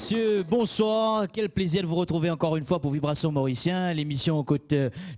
messieurs, bonsoir. Quel plaisir de vous retrouver encore une fois pour Vibration Mauricien, l'émission que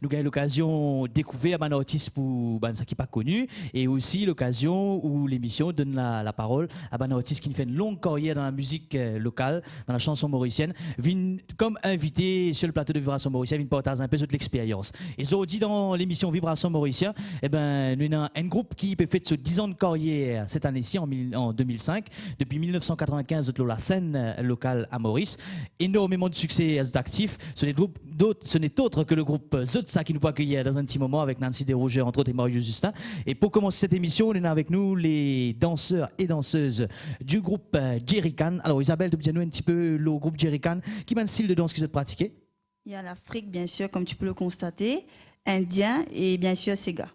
nous avons l'occasion de découvrir un artiste pour ça qui n'est pas connu, et aussi l'occasion où l'émission donne la parole à un artiste qui fait une longue carrière dans la musique locale, dans la chanson mauricienne, vient comme invité sur le plateau de Vibration Mauricien, vient partager un peu de l'expérience. Et aujourd'hui dans l'émission Vibration Mauricien, nous avons un groupe qui a fait 10 ans de carrière cette année-ci en 2005, depuis 1995 de la scène locale à Maurice. Énormément de succès actifs. Ce n'est autre que le groupe Zotsa qui nous peut accueillir dans un petit moment avec Nancy Desrougers, entre autres, et Mario Justin. Et pour commencer cette émission, on est avec nous les danseurs et danseuses du groupe Jerrycan. Alors Isabelle, tu peux nous un petit peu le groupe Jerrycan. Qui m'a un style de danse qui se pratiqué? Il y a l'Afrique, bien sûr, comme tu peux le constater, indien et bien sûr Sega.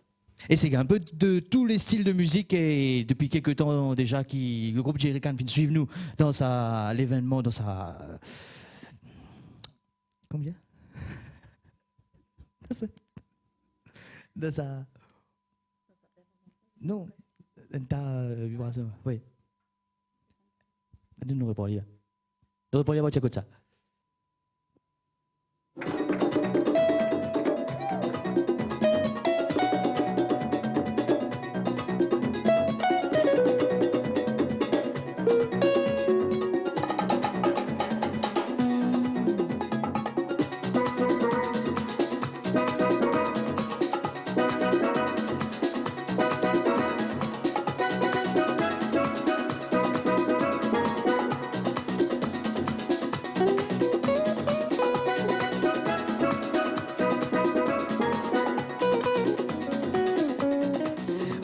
Et c'est un peu de tous les styles de musique, et depuis quelques temps déjà le groupe Jerrycan vient suivre nous dans l'événement, dans sa... Combien? Dans sa... Non, dans ta vibration, oui. Nous répondons là. Nous répondons là, tu écoutes ça.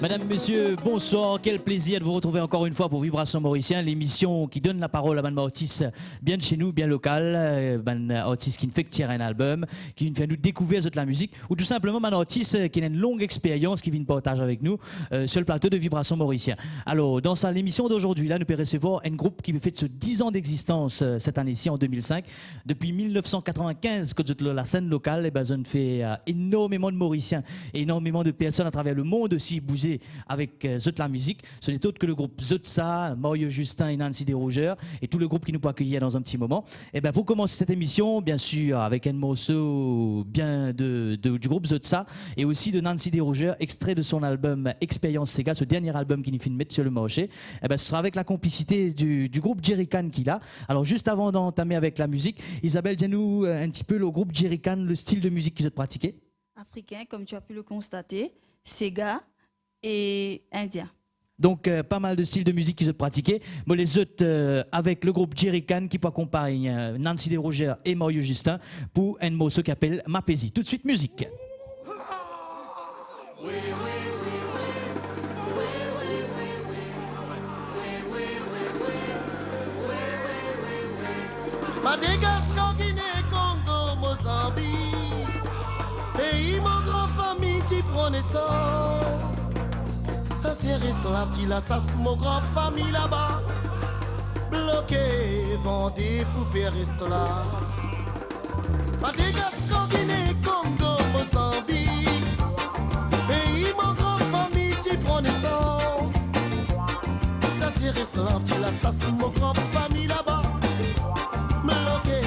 Mesdames, Messieurs, bonsoir. Quel plaisir de vous retrouver encore une fois pour Vibration Mauricien, l'émission qui donne la parole à un artiste bien de chez nous, bien local, un artiste qui ne fait que tirer un album, qui nous fait nous découvrir de la musique, ou tout simplement un artiste qui a une longue expérience, qui vient partager avec nous sur le plateau de Vibration Mauricien. Alors, dans l'émission d'aujourd'hui, là, nous pouvons recevoir un groupe qui fait 10 ans d'existence cette année-ci, en 2005. Depuis 1995, que la scène locale, on fait énormément de Mauriciens, énormément de personnes à travers le monde aussi bouger avec la musique. Ce n'est autre que le groupe Zotsa, Mario Justin et Nancy Desrougers, et tout le groupe qui nous peut accueillir dans un petit moment. Et bien, pour commencer cette émission, bien sûr, avec un morceau bien du groupe Zotsa et aussi de Nancy Desrougers, extrait de son album Expérience Sega, ce dernier album qui nous fait mettre sur le marché. Et ben, ce sera avec la complicité du groupe Jerrycan qu'il a. Alors, juste avant d'entamer avec la musique, Isabelle, dis-nous un petit peu le groupe Jerrycan, le style de musique qu'ils ont pratiqué. Africain, comme tu as pu le constater, Sega et indien. Donc, pas mal de styles de musique qui se pratiquaient. Mais les autres, avec le groupe Jerrycan qui peut accompagner Nancy Desrougers et Mario Justin pour un morceau qui s'appelle Mapési. Tout de suite, musique. Madagascar, Guinée, Congo, Mozambique, pays mon grand famille qui prend naissance. Ça c'est esclave, tu la sasse mon grand famille là-bas, bloqué, vendé pour faire esclave. Madagascar, Guinée, Congo, Mozambique, pays mon grand famille qui prend naissance. Ça c'est esclave, tu la sasse mon grand famille là-bas, bloqué,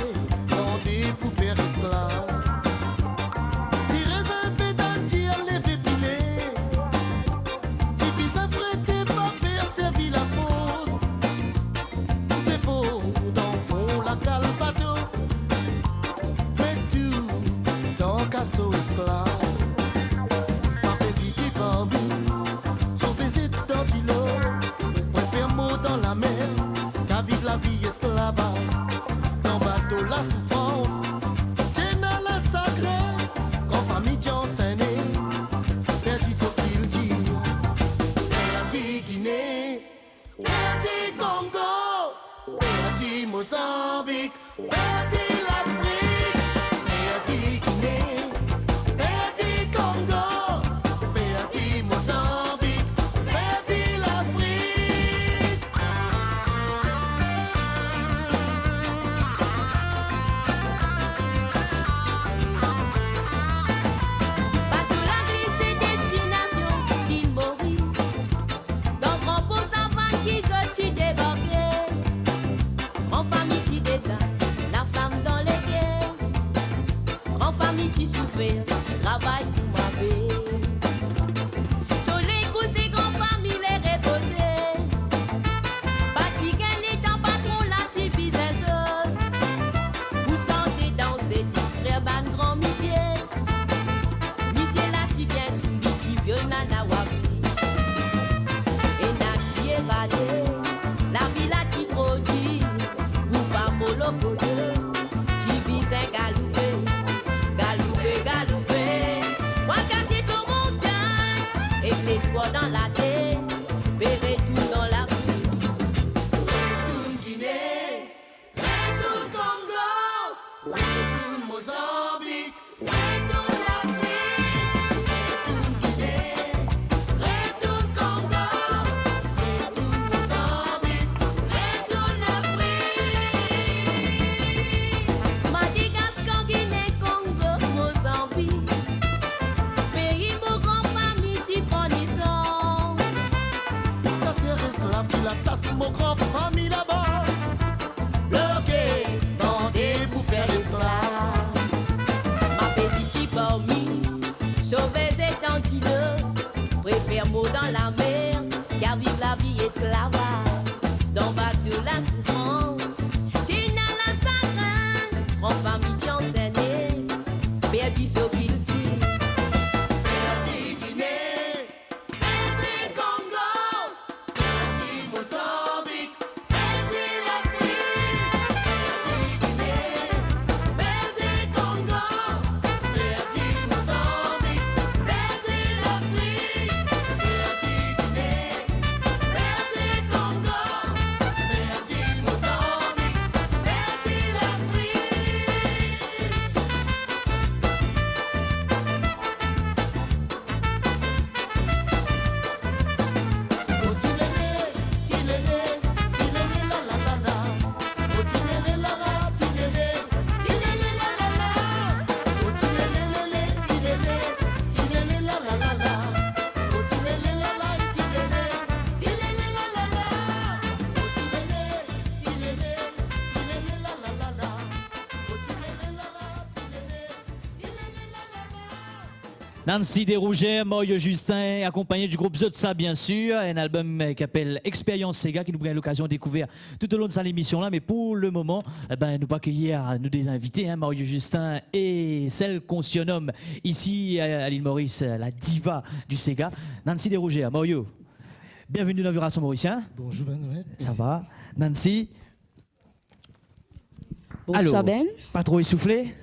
vendé pour faire esclave. Mozambique, perdit l'Afrique, perdit Guinée, perdit Congo, perdit Mozambique, perdit l'Afrique. Partout la vie c'est destination l'île Maurice. Dans grand pot savant qui se débarqué. En famille, faire petit travail pour ma vie. Soleil couché, grand famille les reposer. Fatigué, n'étant pas trop la typise des autres. Vous sentez dans ces distraits, ban grand monsieur. Monsieur là, tu viens sous lui, tu vieux nana wapi. Et n'a chié radé, la vie là, tu trop dit. Ou pas moloko de, tu vis un galoupé. Galoupé, galoupé, wakati tout montagne, et l'espoir dans la tête, verrez tout dans la vie. Retourne Guinée, retourne Congo, retourne Mozambique, retourne l'Afrique. Retourne Guinée, retourne Congo, retourne Mozambique, retourne l'Afrique. Madagascar, Guinée, Congo, Mozambique, pays mon grand famille, tu prends naissance. Ça c'est esclave, tu la sasses, mon grand famille là-bas. Bloqué, bandé pour faire esclave. Ma petite parmi, sauver et tantileux, préfère mot dans la mer, qu'à vivre la vie esclavage. Dans bac de la souffrance, Tina la sacrane, en famille tu enseigne, perdu ce qu'il dit. Perdu Guinée, perdu Congo, perdu Mozambique, perdu l'Afrique. Perdu Guinée, perdu Congo, perdu Mozambique, perdu l'Afrique. Perdu Guinée, perdu Congo, perdu Mozambique, perdu l'Afrique. Oh tilélé, tilélé, tilélé la la la la. Oh tilélé la la, tilélé, tilélé la la la. Oh tilélé lélé, tilélé, tilélé la la la la. Oh tilélé la la, tilélé, tilélé la la la. Oh tilélé, tilélé, tilélé la la la la. Oh tilélé la la, tilélé, tilélé la la la. Nancy Desrougères, Mario Justin, accompagné du groupe Zotsa, bien sûr. Un album qui s'appelle Expérience Sega, qui nous donne l'occasion de découvrir tout au long de cette émission-là. Mais pour le moment, nous pas accueillir nous des invités, Mario Justin et celle qu'on surnomme ici à l'île Maurice, la diva du Sega, Nancy Desrougères. Mario, bienvenue dans Vibration Mauricien. Bonjour Ben. Ouais, Ça va? Nancy? Bonsoir Ben. Pas trop essoufflé?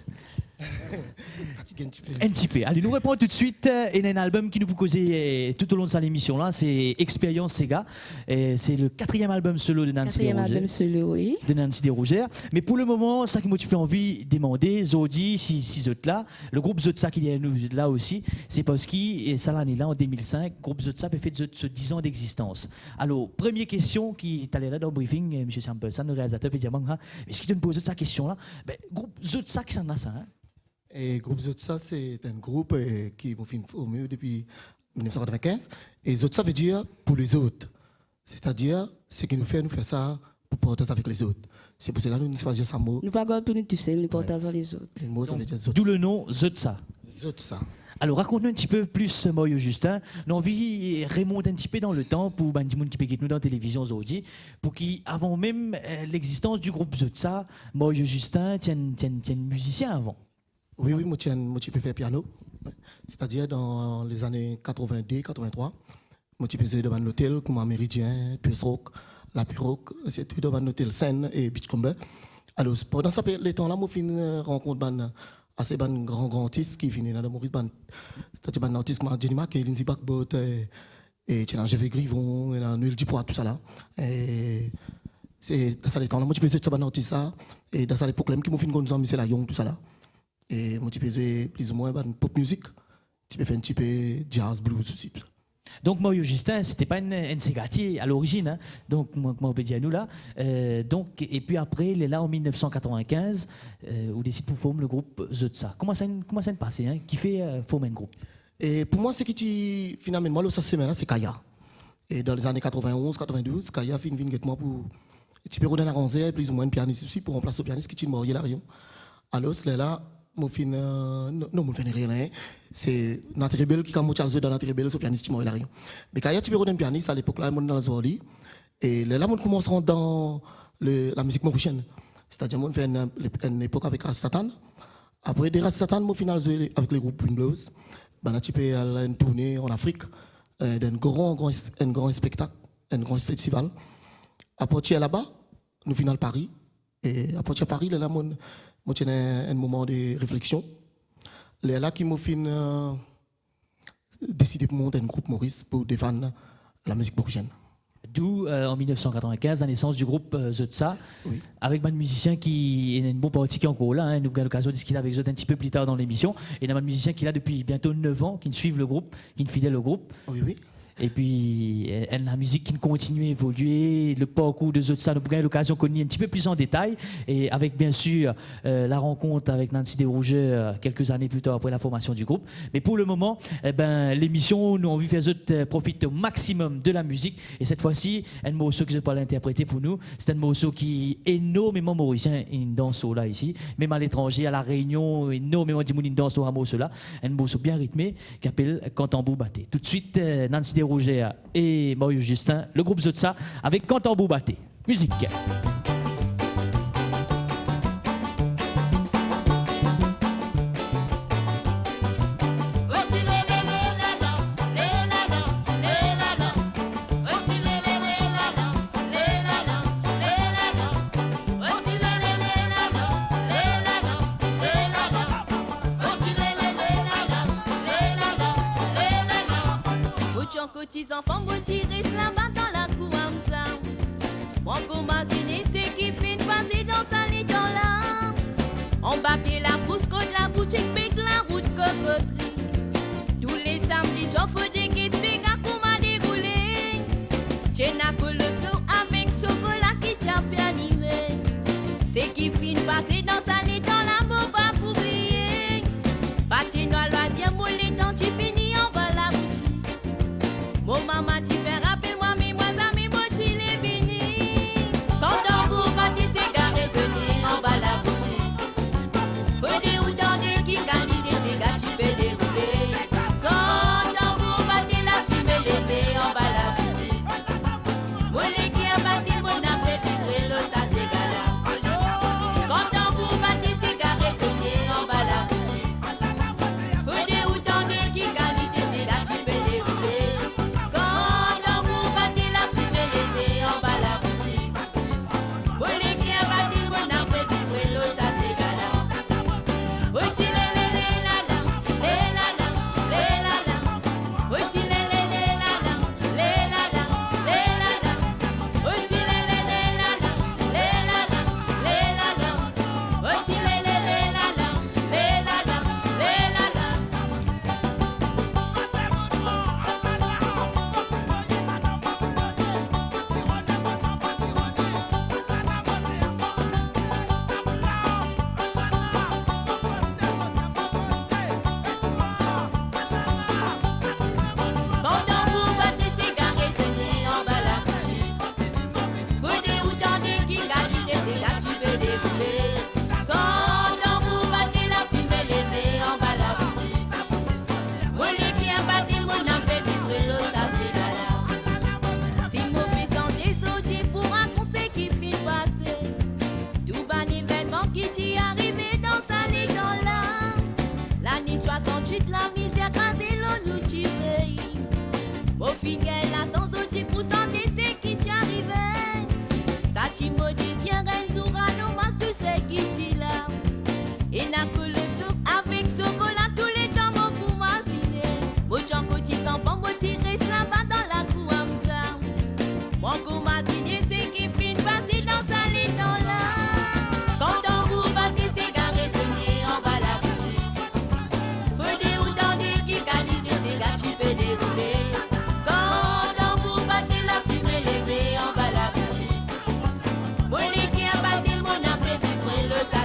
fatigué un petit peu. Un petit peu. Allez, nous répondons tout de suite. Il y a un album qui nous vous causez tout au long de cette émission-là, c'est Expérience Sega. C'est le 4e album solo de Nancy Quatrième Desrougères. album solo, oui. De Nancy Desrougères. Mais pour le moment, ça qui m'a fait envie de demander, Zodi, si Zot là, le groupe Zotsa qui est nous là aussi, c'est parce qu'il, ça l'année là, en 2005, le groupe Zotsa a fait ce 10 ans d'existence. Alors, première question qui est allée là dans le briefing, M. Sampelson, le réalisateur, peut dire, est-ce qu'il te pose cette question-là? Groupe Zotsa, qui s'en a ça, hein? Et groupe Zotsa, c'est un groupe qui m'a fait formé depuis 1995. Et Zotsa veut dire pour les autres. C'est-à-dire, ce qui nous fait ça pour partager avec les autres. C'est pour cela que nous choisissons ça mot. Nous pas encore tout tout seul, nous partageons les autres. Le mot, ça veut dire Zotsa. D'où le nom Zotsa. Zotsa. Alors, raconte-nous un petit peu plus, Mario Justin. Nous avons envie de remonter un petit peu dans le temps pour les gens qui peuvent nous dans la télévision aujourd'hui, pour qui, avant même l'existence du groupe Zotsa, Mario Justin, tiens musicien avant. Oui, moi, je peux faire piano. C'est-à-dire, dans les années 82, 83, moi, je faisais devant l'hôtel comme un Méridien, Twist Rock, La Piroque, c'est tout devant l'hôtel Seine et Beachcomber. Alors, pendant les temps-là, moi, je rencontre assez de grands artistes qui finissent dans le Maurice. C'est-à-dire, des artistes comme Jenny Mac, Lindsay Backbot, et Jeff Grivon, et Noël Dupois, tout ça là. Et c'est dans ces temps-là, moi, je faisais ça, et dans cette époque-là, qui m'ont fait une grande amie, c'est la Young, tout ça là. Et moi, je faisais plus ou moins pop musique. Tu peux faire un petit peu jazz, blues aussi. Tout ça. Donc, Mario Justin, c'était pas un ségatier à l'origine. Hein. Donc, on peut dire nous là. Et puis après, il est là en 1995, où il décide pour former le groupe Zotsa. Comment ça se passe, hein? Qui fait former un groupe? Et pour moi, ce qui finalement, moi, ça semaine, c'est Kaya. Et dans les années 91, 92, Kaya fait une moi pour. Tu peux redonner un plus ou moins un pianiste aussi pour remplacer le pianiste qui est mort, il a rien. Alors, c'est là. mon fin, non, mon fin rien. C'est notre rebelle qui a mon Charles dans notre rebelle, c'est pianiste qui m'a rien. Mais quand il y a un petit peu de pianiste à l'époque là, mon dans la Zoli, et là, mon commenceront dans la musique mauricienne. C'est-à-dire, mon fait une époque avec Rastatan. Après des Rastatan, mon final avec les groupes Green Blues. Ben, on a typé une tournée en Afrique, d'un grand spectacle, un grand festival. Après, là-bas, nous finissons Paris. Et après Paris, là, moi, j'ai un moment de réflexion. Là, qui m'a fait décider de monter un groupe Maurice pour défendre la musique mauricienne. D'où, en 1995, la naissance du groupe Zotsa, oui. Avec un musicien qui est une bonne partie qui est encore là. Hein, nous avons l'occasion de discuter avec Zot un petit peu plus tard dans l'émission. Et il y a un musicien qui est là depuis bientôt 9 ans, qui suit le groupe, qui est fidèle au groupe. Oui, oui. Et puis, la musique qui continue à évoluer, le parcours de Zotsa, nous avons l'occasion de connaître un petit peu plus en détail. Et avec, bien sûr, la rencontre avec Nancy Desrouges quelques années plus tard après la formation du groupe. Mais pour le moment, l'émission, nous avons vu faire Zot profiter au maximum de la musique. Et cette fois-ci, un morceau que je peux l'interpréter pour nous, c'est un morceau qui est énormément mauricien, une danse là ici. Même à l'étranger, à La Réunion, énormément de monde danse au morceau là. Un morceau bien rythmé qui s'appelle Cantambour Batté. Tout de suite, Nancy Roger et Marius Justin, le groupe Zotsa avec Cantambour Batté. Musique. Petits enfants, vous tirez là-bas dans la cour ensemble. Mon commandine, c'est qui finit passer dans sa lit dans l'âme. On papier la fousse contre la boutique, pique la route cocoterie. Tous les samedis, j'offre des guides, c'est gars pour m'a déroulé. J'ai n'a que le saut avec chocolat qui t'a bien animé. C'est qui finit passer dans sa lit dans la mot pas pour briller. Patinoire, loisir, moulin, tant tu finis en bas la boutique. Mon maman t'y fait rappeler moi, mes amis, moi t'y les bénis. Quand on vous bâtit, c'est garé, en bas la boutique. Faut des ou dans des qui qualité, c'est gars, tu peux dérouler. Quand on vous bâtit, la fumée levée en bas la boutique. Mon les qui a bâti, mon après vibré, l'eau, ça c'est gala. Quand on vous bâtit, c'est garé, en bas la boutique. Faut des ou dans des qui qualité, c'est gars, tu peux dérouler. La misère crasée l'eau nous tire. Au final, la sans outil pour santé, c'est qui t'y arrivait. Ça t'y me désire, un jour à nos masses, tu sais qui t'y là. Et n'a que le soupe avec chocolat, tous les temps, mon pour m'assiner. Mon chant petit enfant, mon tiré là-bas dans la cour ensemble. Mon pour m'assiner, c'est qui finit passer dans sa lit dans là. Quand on vous bâtit, c'est garé, c'est en bas la boutique. Faut des ou dans des qui qualité, c'est gars, tu peux dérouler. Quand on vous bâtit, la fumée levée en bas la boutique. Mon lit qui a bâti, mon après vibré, le ça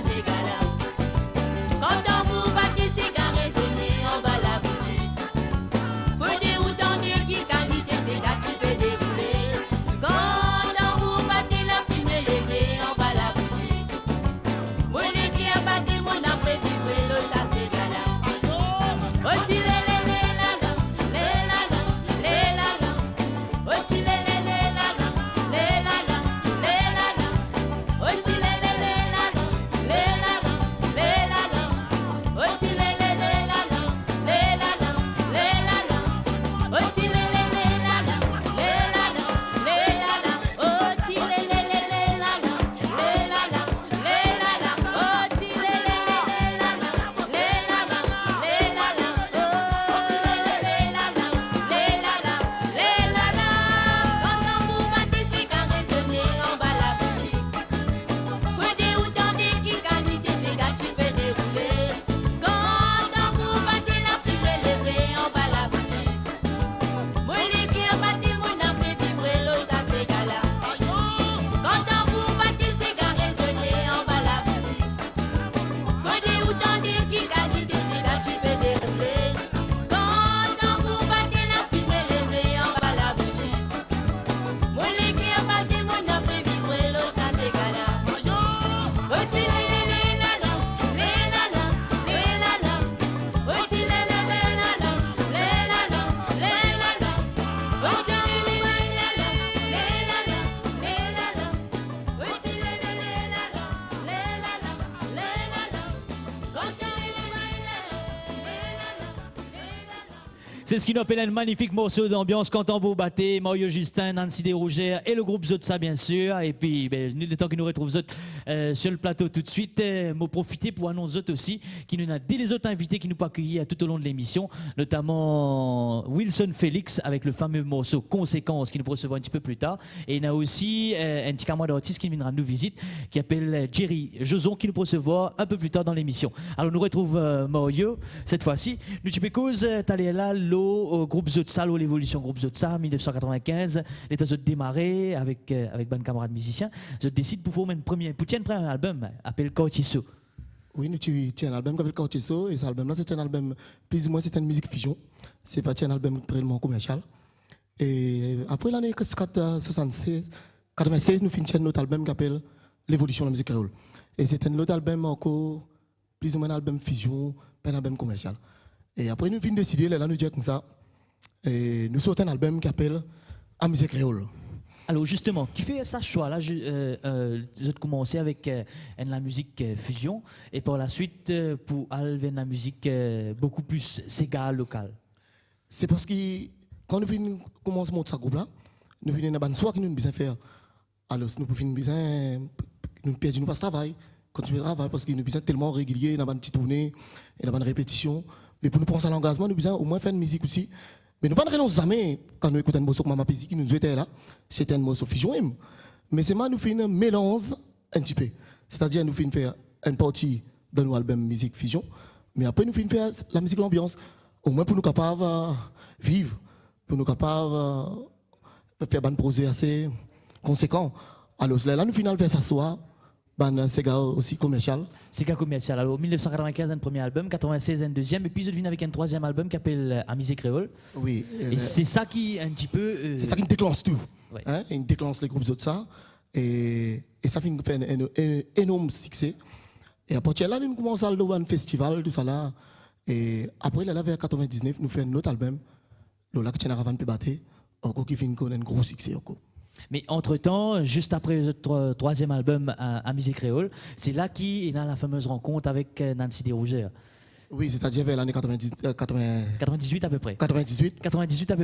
C'est ce qui nous appelle un magnifique morceau d'ambiance. Quentin Beaubaté, Mario Justin, Nancy Desrougères et le groupe Zotsa, bien sûr. Et puis, le temps qu'ils nous retrouvent sur le plateau tout de suite, m'en profiter pour annoncer Zot aussi, qui nous a des autres invités qui nous ont accueillis tout au long de l'émission, notamment Wilson Félix avec le fameux morceau Conséquences qui nous recevra un petit peu plus tard. Et il y a aussi un petit camarade d'artiste qui viendra nous visiter, qui s'appelle Jerry Joson, qui nous recevra un peu plus tard dans l'émission. Alors, nous retrouve Mario cette fois-ci. Nous, tu peux cause, t'allais là, au groupe Zotsa, l'évolution groupe Zotsa, 1995, les ont démarré avec bon camarade musicien. Ils décident pour faire un premier album appelé Cortiso. Oui, nous avons un album qui s'appelle Cortiso, et cet album-là, c'est un album, plus ou moins, c'est une musique fusion. C'est pas un album très commercial. Et après l'année 96, nous finissons notre album qui s'appelle L'évolution de la musique créole. Et c'est un autre album encore, plus ou moins un album fusion, pas un album commercial. Et après, nous finissons décider, là, nous disons comme ça, et nous sortons un album qui s'appelle La musique créole. Alors justement, qui fait ça choix là? Vous avez commencé avec la musique fusion et par la suite pour aller la musique beaucoup plus Sega locale. C'est parce que quand nous commençons à monter ce groupe-là, nous venons dans une soirée que nous besoin faire. Alors, nous pouvons besoin, nous perdons pas ce travail, continuer le travail parce que nous besoin tellement régulier dans une petite tournée et dans une répétition. Mais pour nous prendre à l'engagement, nous besoin au moins faire une musique aussi. Mais nous ne renonçons jamais quand nous écoutons un morceau comme Mama Pézi qui nous était là. C'était un morceau fusion. Mais c'est moi nous faisons un mélange un petit peu. C'est-à-dire nous faisons faire une partie de nos albums musique fusion. Mais après nous faisons faire la musique l'ambiance. Au moins pour nous capables vivre, pour nous capables faire un projet assez conséquent. Alors là nous finissons faire s'asseoir. C'est aussi commercial. C'est commercial. Alors, 1995, un premier album, 96, un deuxième, et puis je devine avec un troisième album qui s'appelle Amis et Créole. Oui. Et c'est ça qui, un petit peu. C'est ça qui déclenche tout. Ouais. Hein? Il déclenche les groupes Zotsa. Et ça fait un énorme succès. Et à partir de là, nous commençons à aller au festival, tout ça là. Et après, là, vers 99, nous faisons un autre album, Lola qui tient à Ravan Pébaté, qui fait un gros succès. Mais entre-temps, juste après le troisième album à Misé Créole, c'est là qu'il y a la fameuse rencontre avec Nancy Desrougères. Oui, c'est-à-dire vers l'année 98 à peu près. 98 à peu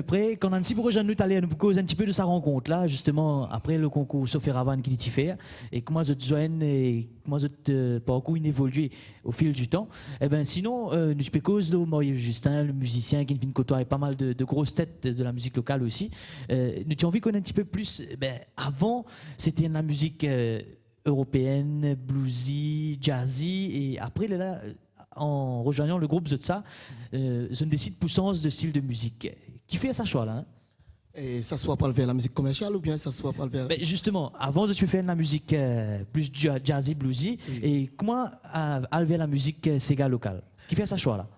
près. Quand Nancy pourrait nous aller nous causer un petit peu de sa rencontre là, justement après le concours Sophie Ravan qui dit fait et comment je joigne et comment je parcours évolué au fil du temps. Et ben sinon, nous peux cause de Mario Justin, le musicien qui vient côtoyer pas mal de grosses têtes de la musique locale aussi. Nous avons envie qu'on ait un petit peu plus. Avant, c'était la musique européenne, bluesy, jazzy, et après là. En rejoignant le groupe Zotsa, je décide puissance de style de musique. Qui fait ça choix là? Et ça soit pas vers la musique commerciale ou bien ça soit pas vers... Justement, avant je suis fait de la musique plus jazzy, bluesy, oui. Et comment vers la musique Sega locale? Qui fait ça choix là?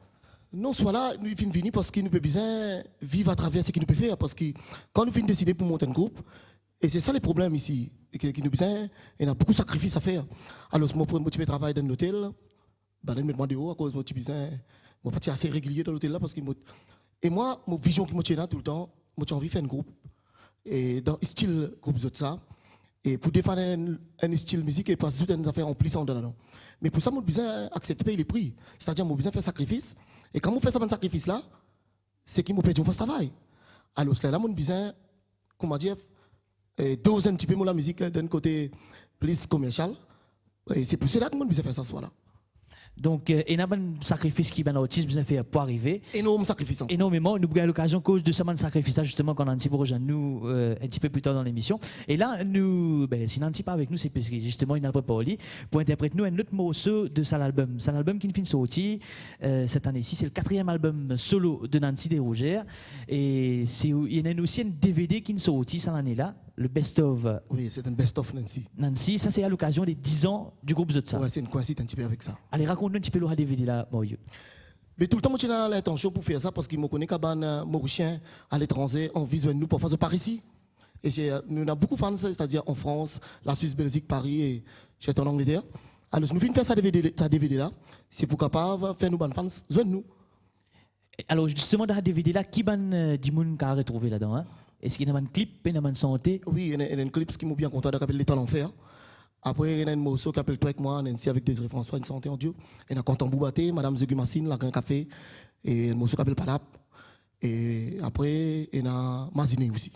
Non, soit là, nous finissons venir parce que nous pouvons bien vivre à travers ce que nous pouvons faire. Parce que quand nous finissons décider pour monter un groupe, et c'est ça les problèmes ici, qui nous besoin, il y a beaucoup de sacrifices à faire. Alors, moi, pour motiver travail dans l'hôtel, je me demande à cause de mon parti assez régulier dans l'hôtel là parce que et moi mon vision qui me tient là tout le temps moi j'ai envie de faire un groupe et dans style groupe Zotsa et pour défendre un style musique et pas tout une affaire en plissant dans là mais pour ça moi besoin accepter payer les prix c'est-à-dire moi besoin faire sacrifice et quand on fait ça un sacrifice là c'est qui me perdu pas travail alors là moi besoin comment dire doser un petit peu la musique d'un côté plus commercial et c'est pour cela que moi besoin faire ça soit là. Donc, il y a un sacrifice qui est autisme fait pour arriver. Énorme sacrifice. Énormément. Nous avons l'occasion, cause de ce sacrifice, justement, quand Nancy vous rejoint nous un petit peu plus tard dans l'émission. Et là, nous, si Nancy pas avec nous, c'est parce que justement, il n'a pas parlé pour interpréter nous un autre morceau de cet album. C'est un album qui finit sorti cette année-ci. C'est le 4e album solo de Nancy Desrougères. Et il y a aussi un DVD qui est sorti cette année-là. Le best-of. Oui, c'est un best-of Nancy. Nancy, ça c'est à l'occasion des 10 ans du groupe Zotsa. Ouais, c'est une coïncidence un petit peu avec ça. Allez, raconte-nous un petit peu le DVD là, Mario. Mais tout le temps, moi, j'ai l'intention pour faire ça parce qu'il me connaît qu'à Mauricien à l'étranger, on vise nous parfois de par ici. Et nous avons beaucoup de fans, c'est-à-dire en France, la Suisse, Belgique, Paris et j'étais en Angleterre. Alors, nous venons faire ça DVD là, c'est pour capable faire nous bonnes fans, joindre nous. Alors, justement, dans la DVD là, qui ban du monde qu'a retrouvé là-dedans hein? Est-ce qu'il y a un clip, il y a une santé? Oui, il y a un clip qui m'a bien content, qui s'appelle L'état l'enfer. Après, il y a un morceau qui s'appelle Toi avec moi, Nancy avec Désiré François, une santé en Dieu. Il y a Quentin Beaubaté, Madame Zegumassine, La Grain Café, et un morceau qui s'appelle Palap. Et après, il y a Maziné aussi.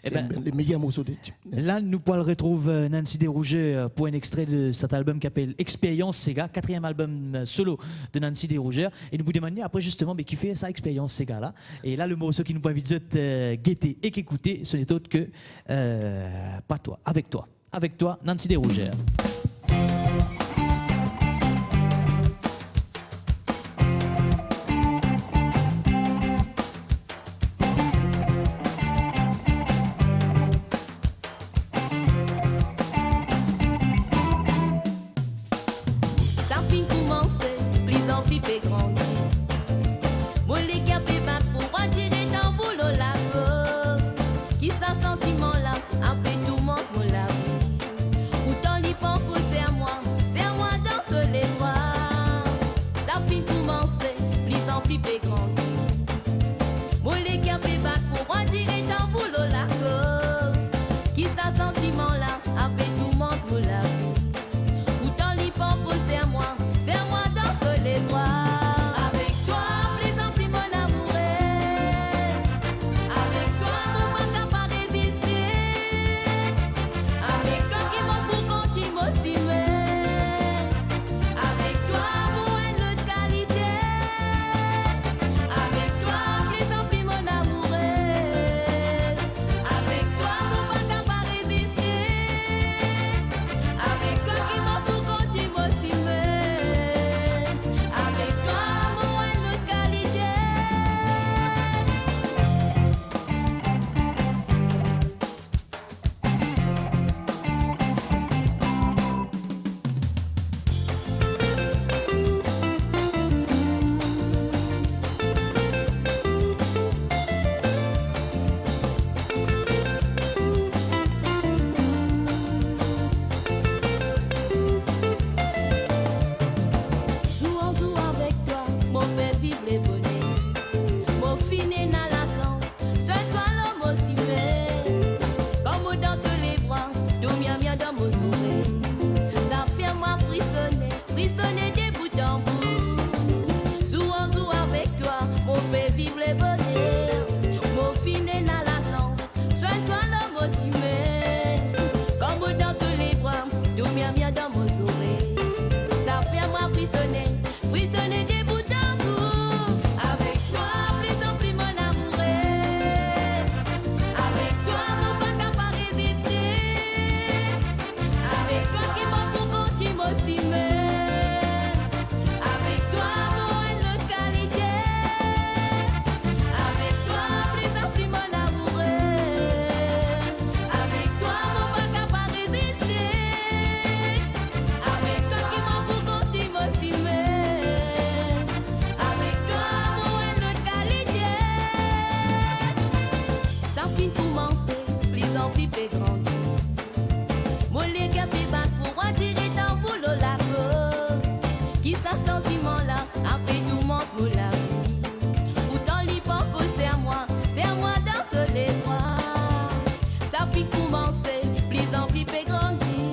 Eh C'est ben, les meilleurs morceaux de type. Là, nous pourrons retrouver Nancy Desrouger pour un extrait de cet album qui s'appelle Expérience Sega, 4e album solo de Nancy Desrouger. Et nous vous demandons après justement mais qui fait ça, Expérience Sega là. Et là, le morceau qui nous invite à guetter et qu'écouter, ce n'est autre que pas toi, avec toi. Avec toi, Nancy Desrouger. Ça fin commencer, plus en plus fait grandir. Moi les gars fait battre pour retirer dans boulot la go. Qui ça sentiment là, après tout le monde me l'a vu. Autant les pas pousser à moi dans les bras. Ça fin commencer, plus en plus fait grandir. Moi les gars fait battre pour retirer dans boulot la go. Qui ça sentiment là, après tout le monde me l'a vu. Autant les pas pousser à moi dans les bras. Avec toi, plus en plus mon amour. Avec toi, mon pas capable de résister. Avec toi, qui m'en pour continuer aussi. Avec toi, mon haine de qualité. Avec toi, plus en plus mon amour. Avec toi, mon pas capable de résister. Avec toi, qui m'en pour continuer aussi. Avec toi, mon haine de qualité. Joue en joue avec toi, mon fait vivre les bonheurs. Mon fini dans la sens, c'est toi l'homme aussi mais. Comme dans tous les bras, tout mia dans mon sourire. Ça fait moi frissonner, frissonner des bouts en bout. Joue en joue avec toi, mon fait vivre les bonheurs. Mon fini dans la sens, c'est toi l'homme aussi mais. Comme dans tous les bras, tout mia dans mon sourire. Ça fait moi frissonner, frissonner des bouts en bout. Avec toi, plus en plus mon amour. Avec toi, mon pas capable de résister. Avec toi, qui m'en pour continuer aussi. Avec toi, mon haine de qualité. Avec toi, plus en plus mon amour. Avec toi, mon pas capable de résister. Avec toi, qui m'en pour continuer aussi. Avec toi, mon haine de qualité. Ça fin commencer, plus en plus fait grandir. Moi les gars fait battre pour retirer dans boulot la go. Qui ça sentiment là, après tout le monde me l'a vu. Autant les pas pousser à moi dans les bras. Ça fin commencer, plus en plus fait grandir.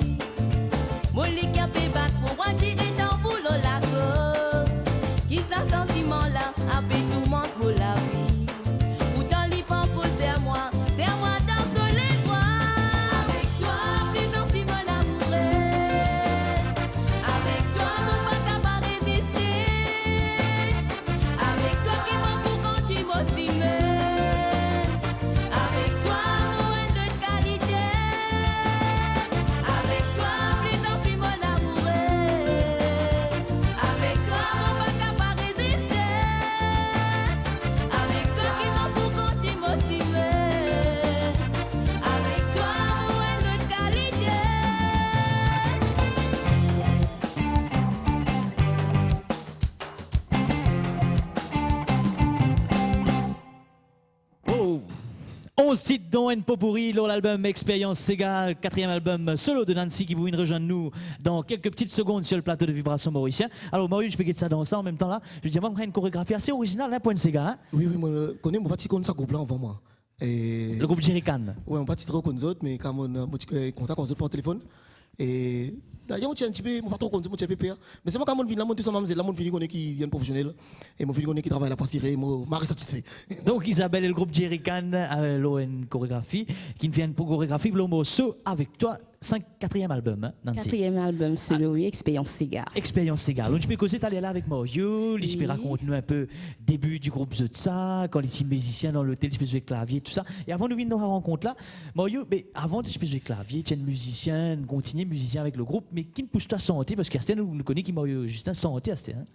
Moi les gars fait battre pour retirer dans boulot la go. Qui ça sentiment là, après tout le monde me l'a vu. Autant les pas pousser à moi dans les bras. Avec toi, plus en plus mon amour. Avec toi, mon pas capable de résister. Avec toi, qui m'en pour continuer aussi. Avec toi, mon haine de qualité. Avec toi, plus en plus mon amour. Avec toi, mon pas capable de résister. Avec toi, qui m'en pour continuer aussi. Avec toi, mon haine de qualité. Oh! 11 titres dont un pot pourri, l'album Expérience Sega, 4e album solo de Nancy qui vous vient rejoindre nous dans quelques petites secondes sur le plateau de Vibration Mauricien. Alors Maurice, je peux guetter ça dans ça en même temps là. Je veux dire, moi, j'ai une chorégraphie assez originale, hein, pour une Sega. Hein? Oui, moi, je connais mon petit compte ça groupe là avant moi. Et Le groupe Jerrycan. oui, on pas trop comme les autres, mais quand on contact les autres par téléphone. Et d'ailleurs, on un petit peu, pas trop connu, mon petit peu, mais c'est moi quand on vient là, mon tout ça, là, mon fini qui est professionnel, et mon fini qui travaille à la passerie, moi, satisfait. Donc Isabelle et le groupe Jerry Can à l'ON chorégraphie, qui nous viennent pour chorégraphie, Blomo So avec toi, 4e album, hein, Nancy. 4e album solo, oui, Expérience Sega. Expérience Sega. Donc tu peux causer, t'allais là avec Mario, tu peux raconter-nous un peu début du groupe Zotsa, quand les petits musiciens dans l'hôtel, tu peux jouer clavier, tout ça. Et avant de venir dans la rencontre là, Mario, mais avant tu peux jouer clavier, tu es musicien, continuer musicien avec le groupe, mais qui me pousse toi santé, parce qu'Asté nous connaît qui Mario Justin santé Asté. Hein?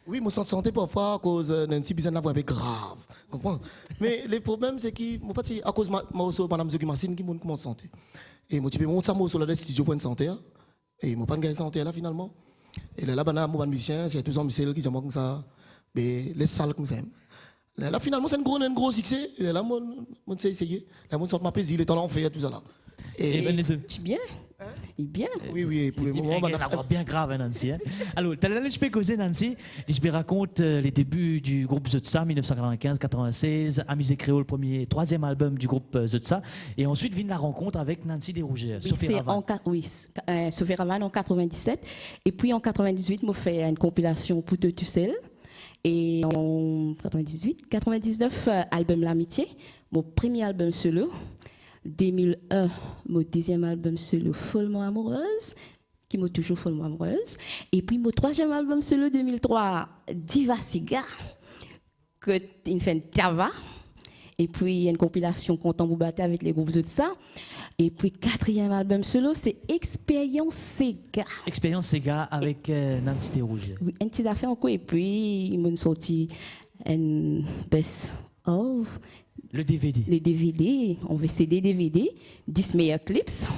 Oui, mon santé parfois à cause d'un petit besoin d'avoir grave, comprends? Mais le problème c'est que moi pas à cause de madame Zoguimacine qui monte comment santé. Et moi tu peux monter ça moi sur le studio pour une santé et moi pas de santé là finalement. Et là bana moi musicien, c'est tous hommes qui comme ça, mais les salles comme ça. Là finalement c'est un gros succès. Et là moi c'est essayé. Là moi sort ma plaisir, les temps l'enfer tout ça là. Et ben les Tu bien? Il est bien. Oui, pour le moment, on va bien grave, Nancy. Hein? Alors, je peux causer, Nancy. Je peux raconter les débuts du groupe Zotsa, 1995-96, Amusé Créole, troisième album du groupe Zotsa. Et ensuite, vient la rencontre avec Nancy Desrougiers, Sophie Ravan. Sophie Ravan en 97. Et puis en 98, moi, fait une compilation pour Te Tussel. Et en 99, album L'Amitié, mon premier album solo. 2001, mon deuxième album solo Follement Amoureuse, qui m'a toujours follement amoureuse. Et puis mon troisième album solo 2003, Diva Siga, que il fait une tava. Et puis il y a une compilation Content Boubaté avec les groupes de ça. Et puis quatrième album solo, c'est Expérience Sega. Expérience Sega avec Nancy Desrougiers. Oui, une petite affaire encore. Et puis il m'a sorti un best of. Le DVD. Les DVD, on veut CD, DVD, 10 meilleurs clips.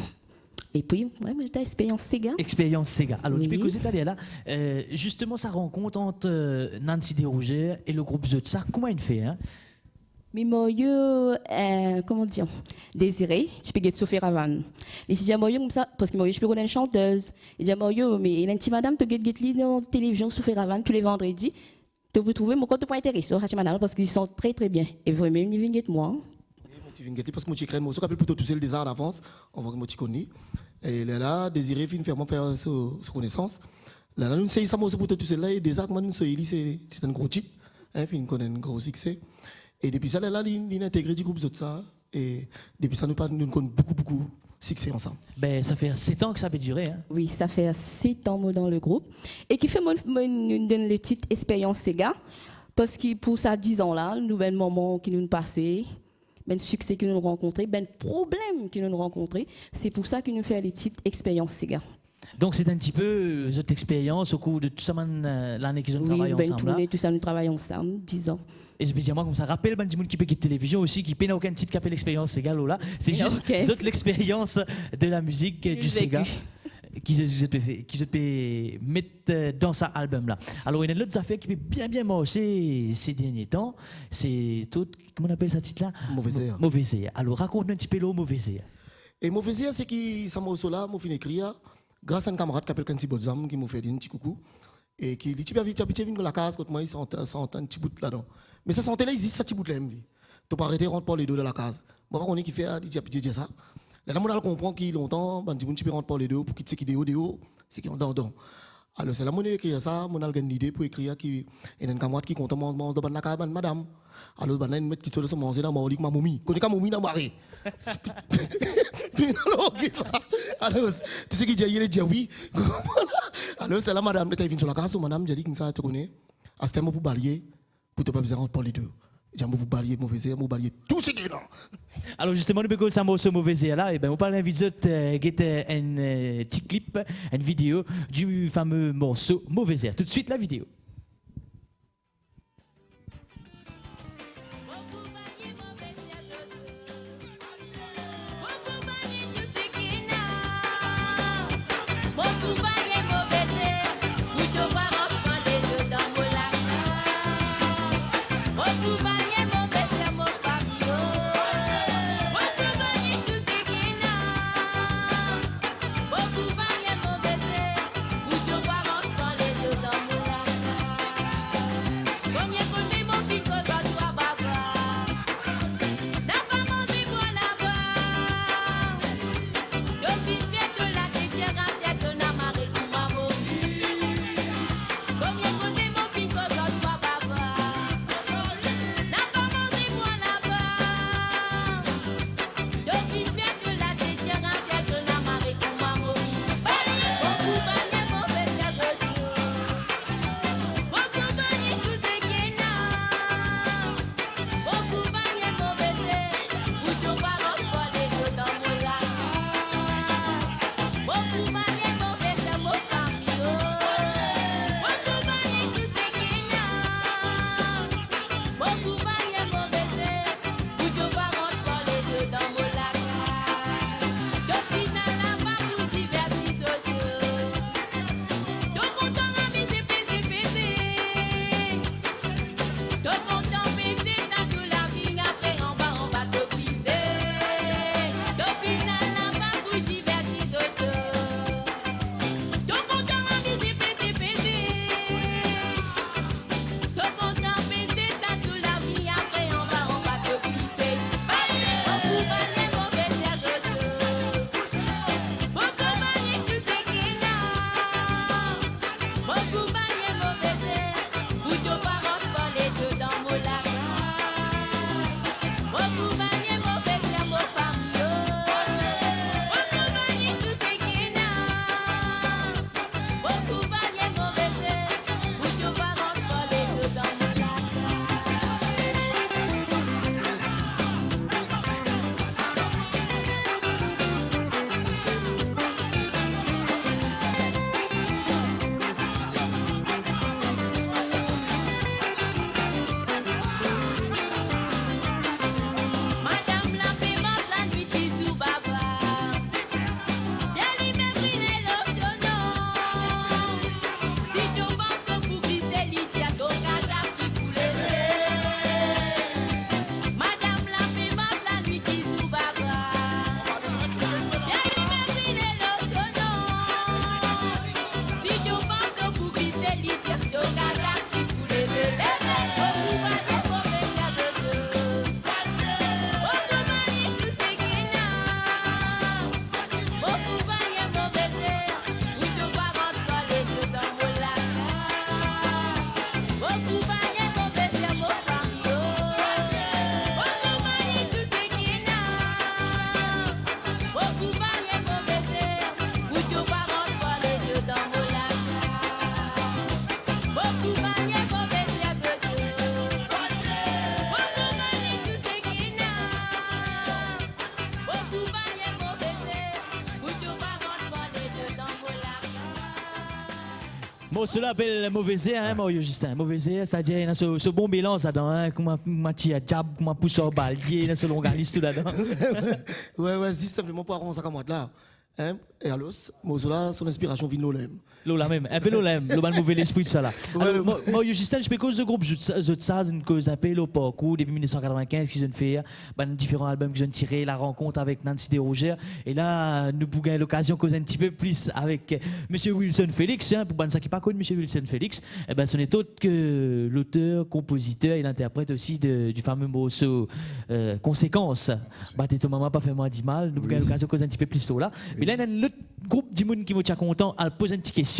Et puis, ouais, j'étais à Expérience Sega. Expérience Sega. Alors, Oui. tu peux causer là. Justement, sa rencontre entre Nancy Desrougiers et le groupe Zotsa, comment il fait hein? Mais moi, comment dire, Désiré, tu peux get Sophie Ravan. Et si j'ai moi comme ça, parce que moi, je peux connaître une chanteuse. Et j'ai moi, mais il y a une petite madame, tu get lui dans la télévision, Sophie Ravan, tous les vendredis. De vous trouver mon compte pour intéresser parce qu'ils sont très très bien et vraiment ils viennent de moi. Parce que moi, je crée un morceau qui s'appelle plutôt tout seul des arts d'avance. On voit que moi, tu connais. Et là, Désiré, fin faire sa connaissance. Là, nous savons ça, moi, pour tout seul là. Et déjà, moi, nous savons c'est un gros titre. Fin connaît un gros succès. Et depuis ça, là, il a intégré du groupe Zotsa. Et depuis ça, nous connaissons beaucoup succès ensemble. Ben, ça fait 7 ans que ça peut durer. Hein? Oui, ça fait 7 ans dans le groupe. Et qui fait nous donne le titre Expérience Sega. Parce que pour ça 10 ans là, le nouvel moment qui nous passé, ben succès que nous rencontré, ben problème que nous rencontré, c'est pour ça que nous fait le titre Expérience Sega. Donc c'est un petit peu cette expérience au cours de tout ça, l'année qu'ils ont travaillé ben, ensemble. Tourné, tout ça, nous travaillons ensemble, 10 ans. Et je peux dire, moi, comme ça, rappelle, ben, du monde qui peut quitter la télévision aussi, qui n'a aucun titre qui appelle l'expérience Sega, là. C'est juste l'expérience de la musique du Sega qui se peut mettre dans sa album-là. Alors, il y a une autre affaire qui peut bien marcher ces derniers temps. C'est tout, comment on appelle ça titre-là? Mauvais air. Mauvais air. Alors, raconte-nous un petit peu le Mauvais air. Et Mauvais air, c'est que ça m'a là, moi, fini écrire, grâce à un camarade qui appelle Kansi Bodzam, qui m'a fait un petit coucou. Et qui dit, tu peux venir dans la case, quand moi, il sent un petit bout là-dedans. Mais ça sentait là, il existe ça petit bout là, il me dit. Tu peux arrêter, rentre par les deux dans la case. Moi, on est qui fait, il dit ça. Là, on comprend qu'il longtemps, tu peux rentrer par les deux pour qu'il sait qu'il est haut, c'est qu'il est en dedans. Alors, c'est là, on a écrit ça, on a une idée pour écrire qu'il y a un camarade qui compte manger dans la case, madame. Alors, il y a une qui se manger dans ma ma momie. Connais pas momie dans ma marée. Alors, tu sais qu'il dit, il dit oui. Alors, c'est là, madame, tu es venue sur la case, madame, j'ai dit que ça, tu connais. À ce moment pour balayer, pour ne pas besoin de rentrer par les deux. J'ai pour balayer mauvais air, pour balayer tout ce qui est là. Alors justement, nous pouvons savoir ce mauvais air là. Et ben, on parle d'un vidéo, un petit clip, une vidéo du fameux morceau Mauvais air. Tout de suite la vidéo. Beaucoup manier mauvais pièces de Dieu. Beaucoup manier tout ce qui n'a. Beaucoup manier mauvais pièces. Pour tout parole parler dedans pour la. Bon, cela appelle mauvais air, hein, Mario Justin. Mauvais air, c'est-à-dire, il y a ce bon mélange là-dedans, hein, comment tu as diable, comment pousse au baldier, il y a ce longaliste là-dedans. Ouais, dis simplement pour arranger ça comme là. Hein? Et alors, Mozola, son inspiration vient de l'OLM. Lola même, un peu l'OLM, le mauvais l'esprit de ça là. Ouais, Alors, moi, Justin, je peux cause de groupe, ça, une cause un peu le parcours, depuis 1995, qu'ils ont fait, différents albums qu'ils ont tirés, la rencontre avec Nancy Desrogers. Et là, nous pouvons l'occasion de causer un petit peu plus avec M. Wilson Félix, hein, pour ça qui n'est pas connu, M. Wilson Félix. Eh ben, ce n'est autre que l'auteur, compositeur et l'interprète aussi du fameux morceau Conséquences. Battez ton maman, pas fait moi 10 mal. Nous pouvons l'occasion de causer un petit peu plus tôt là. Mais là, il y a un autre groupe d'Imoun qui m'a content à poser une petite question.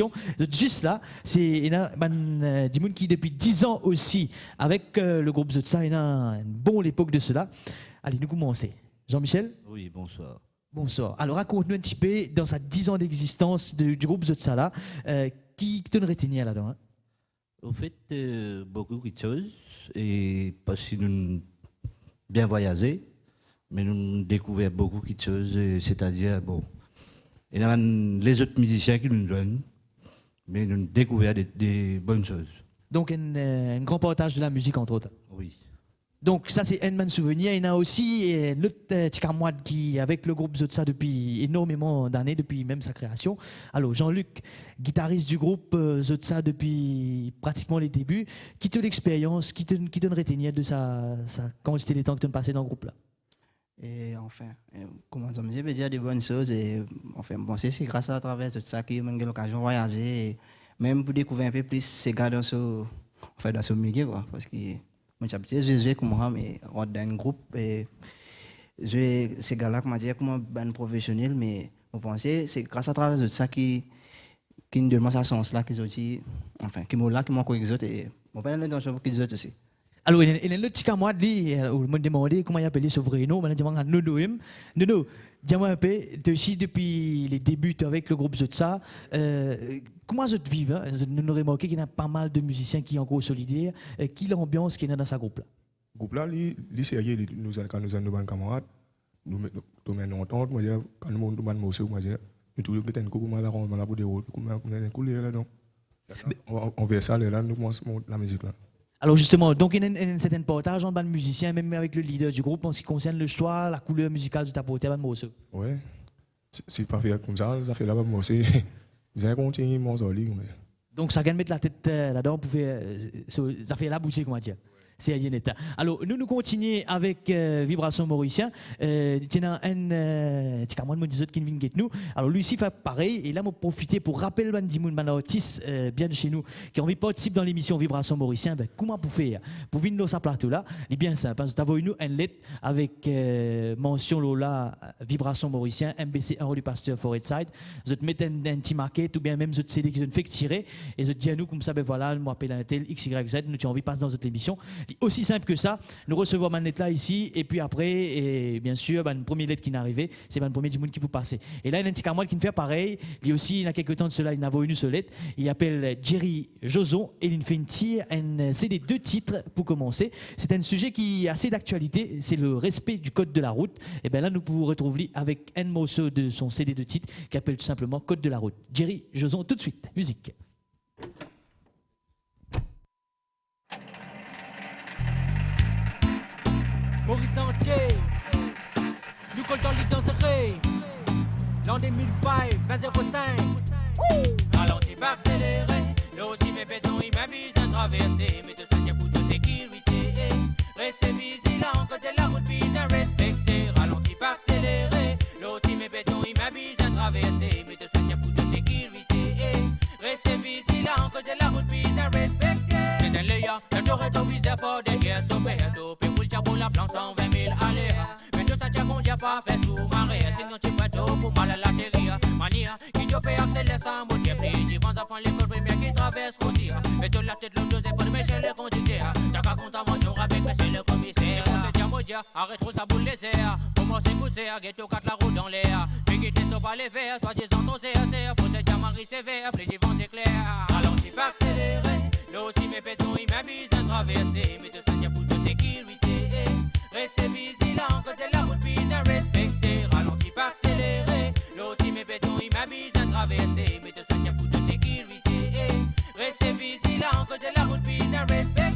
Juste là, c'est d'Imoun qui depuis 10 ans aussi avec le groupe Zotsa, il a une bonne époque de cela. Allez, nous commençons. Jean-Michel? Oui, bonsoir. Bonsoir. Alors raconte-nous un petit peu dans sa 10 ans d'existence du groupe Zotsa là, qui te retenir là-dedans hein? Au fait, beaucoup de choses, et parce que nous bien voyagé, mais nous avons découvert beaucoup de choses, c'est-à-dire, bon, il y a les autres musiciens qui nous joignent, mais nous avons découvert des bonnes choses. Donc un grand partage de la musique entre autres. Oui. Donc ça c'est un man souvenir. Il y en a aussi notre petit camarade qui avec le groupe Zotsa depuis énormément d'années, depuis même sa création. Alors Jean-Luc, guitariste du groupe Zotsa depuis pratiquement les débuts, qui te l'expérience, qui te retenir de sa quand c'était les temps que tu as passé dans le groupe là. Et enfin, comment ça me dit, dire des bonnes choses. Et enfin, bon, c'est grâce à travers tout ça que j'ai eu l'occasion de voyager. Et même pour découvrir un peu plus ces gars dans ce milieu, quoi. Parce que moi, j'ai joué comme moi, mais dans un groupe. Et ces gars-là, comment dire, comme un professionnel. Mais je pense que c'est grâce à travers tout ça qui nous donne ce sens-là qu'ils ont dit, enfin, qui m'ont là, qui m'ont quoi qu'ils ont. Et je ne sais pas dans qu'ils ont aussi. Alors, il y a un autre petit camarade, lui, on m'a demandé comment il appelait ce vrai nom. On m'a demandé Nono. Nono, dis-moi un peu, tu es aussi depuis les débuts avec le groupe Zotsa. Comment vous vivez hein? Nous avons remarqué qu'il y a pas mal de musiciens qui sont encore solidaires. Qui l'ambiance qu'il y a dans ce groupe-là? Le groupe-là, il sérieux, quand nous avons nos camarades, nous mettons en entente, quand nous avons des morceaux, nous trouvons que nous avons un peu de rôle, nous avons on verse ça, là, nous commençons la musique là. Alors justement, donc il y a un certain partage entre les musiciens, même avec le leader du groupe, en ce qui concerne le choix, la couleur musicale de ta portée à morceau. Oui, c'est pas fait comme ça fait là-bas, moi aussi. Vous avez continué mon zoli. Donc ça gagne mettre la tête là-dedans, ça fait la boucher, comment dire. C'est Ayeneta. Alors, nous continuons avec Vibration Mauricien. Tiens, un petit camarade me qui vient nous. Alors, lui aussi fait pareil. Et là, je profiter pour rappeler un artiste bien de chez nous qui a envie de participer dans l'émission Vibration Mauricien. Ben, comment vous faire pour venir dans sa plateau là? Il est bien simple. Vous avez nous une lettre avec mention Lola Vibration Mauricien, MBC 1 du Pasteur Forestside. Vous mettez un petit marquet, ou bien même vous CD qui vous fait tirer. Et vous dites à nous comme ça, ben voilà, je m'appelle un tel XYZ, nous avons envie de passer dans notre émission. Aussi simple que ça, nous recevons ma lettre là ici, et puis après, et bien sûr, une première lettre qui est arrivée, c'est le premier monde qui peut passer. Et là, il y a un petit camarade qui me fait pareil, lui aussi, il y a quelques temps de cela, il n'a pas eu une seule lettre, il appelle Jerry Joson, et il fait un CD 2 titres pour commencer. C'est un sujet qui est assez d'actualité, c'est le respect du code de la route. Et bien là, nous pouvons retrouver un morceau de son CD 2 titres qui appelle tout simplement Code de la route. Jerry Joson, tout de suite, musique. Maurice entier, nous coltons l'île dans ce rêve. L'an 2005, 2005. Ralenti pas accéléré, là aussi mes bétons ils m'abusent à traverser. Mais de soutien pour de sécurité, restez vigilants côté la route, vise à respecter. Ralenti pas accéléré, là aussi mes bétons ils m'abusent à traverser. Mais de soutien pour de sécurité, restez vigilants côté la route, vise à respecter. C'est un léa, j'aurais ton viseur pour des guerres sauvettes. Pour la plan 120 000 allées. Mais de ça, tiens, qu'on n'a pas fait sous-marée. Sinon, tu vas tout pour mal à la terre. Mania, qui te paye accélérer sans mot de prix. Divans enfants, l'école primaire qui traverse aussi. Mais de la tête, l'autre dose pour me chez les conducteurs. T'as compte à mon jour avec monsieur le commissaire. On se dit à Modia, arrête trop sa boule les airs. Pour moi, c'est goûter, ghetto 4 la route dans l'air. Puis quitter sur pas les verres, soit disant ton CRC. Faut se dire Marie sévère, plus divans éclairs. Ralentis pas accélérer. Là aussi mes pétons ils m'abusent à traverser. Mais de ça tient pour de sécurité. Restez vigilants côté la route vise à respecter. Ralentis pas accélérer. Là aussi mes pétons ils m'abusent à traverser. Mais de ça tient pour de sécurité. Restez vigilants côté la route vise à respecter.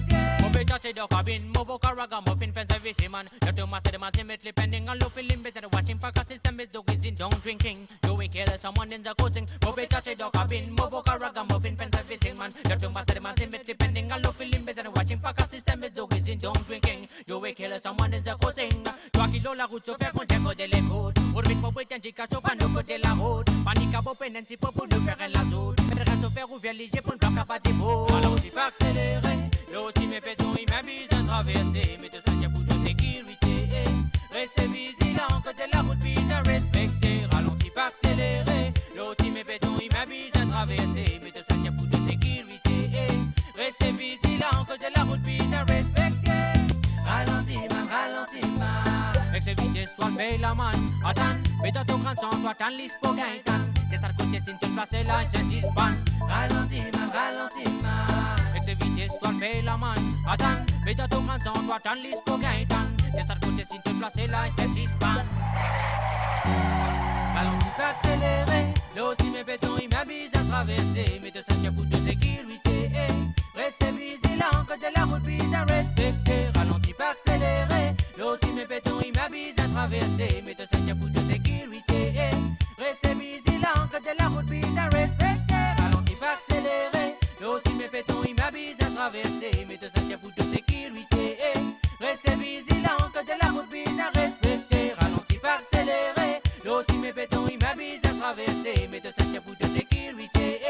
Touch the cabin, move a ragamuffin fence every man. You to master the massive depending on low feeling better. The washing pack system is the wizard don't drinking. You will kill someone in the coaching. Move it touch the cabin, move a ragamuffin fence every man. You to master the massive depending on low feeling better. The washing pack system is the wizard don't drinking. You will kill someone in the coaching. 3 kilos la route se fait qu'on tient de l'écoute. Pour vite pour prétendre qu'il cache pas nous côté la route. Panique à beau peine un petit peu pour nous faire la zone. Mais reste au faire ouvrir les yeux pour ne pas faire pas des mots. Alors on pas accélérer. Là aussi mes pétons ils m'abusent à traverser. Mais de ça tient pour de sécurité. Restez vigilants côté la route vise à respecter. Ralentis pas accélérer. Là aussi mes pétons ils m'abusent à traverser. Mais de ça tient pour de sécurité. Restez vigilants côté la route vise à respecter. Ralentis ma. Avec ses vitesses soit paye la man. Attends, mais dans ton grand sang toi t'en lis pour gagner. Des à côté si tu places là c'est 6 pannes. Ralentis ma. Avec ses vitesses toi paye la man. Attends, mais dans ton grand sang toi t'en lis pour gagner. Des à côté si tu places là c'est 6 pannes. Ralentis pas accélérer. Là aussi mes pétons ils m'abusent à traverser. Mais de ça tient pour de sécurité. Restez vigilants côté la route vise à respecter. Ralentis pas accélérer. Là aussi mes pétons ils m'abusent à traverser. Mais de ça tient pour de sécurité. Restez vigilants côté la route vise à respecter. Ralentis pas accélérer. Là aussi mes pétons ils m'abusent à traverser. Mais de ça tient pour de sécurité. Restez vigilants côté la route vise à respecter. Ralentis pas accélérer. Là aussi mes pétons ils m'abusent à traverser. Mais de ça tient pour de sécurité.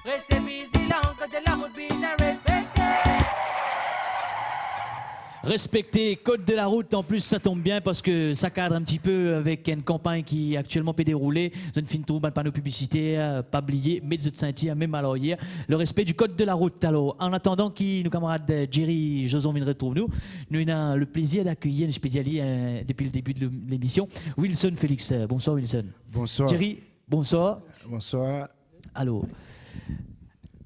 Restez vigilants côté la route vise à respecter. Respecter code de la route, en plus ça tombe bien parce que ça cadre un petit peu avec une campagne qui actuellement peut dérouler. Zone fin tour, panneau publicitaire, pas oublier, mais de sentir même alors hier, le respect du code de la route. Alors, en attendant que nos camarades Jerry Joson viennent retrouver nous avons le plaisir d'accueillir, je peux dire depuis le début de l'émission, Wilson Félix. Bonsoir Wilson. Bonsoir. Jerry, bonsoir. Bonsoir. Alors,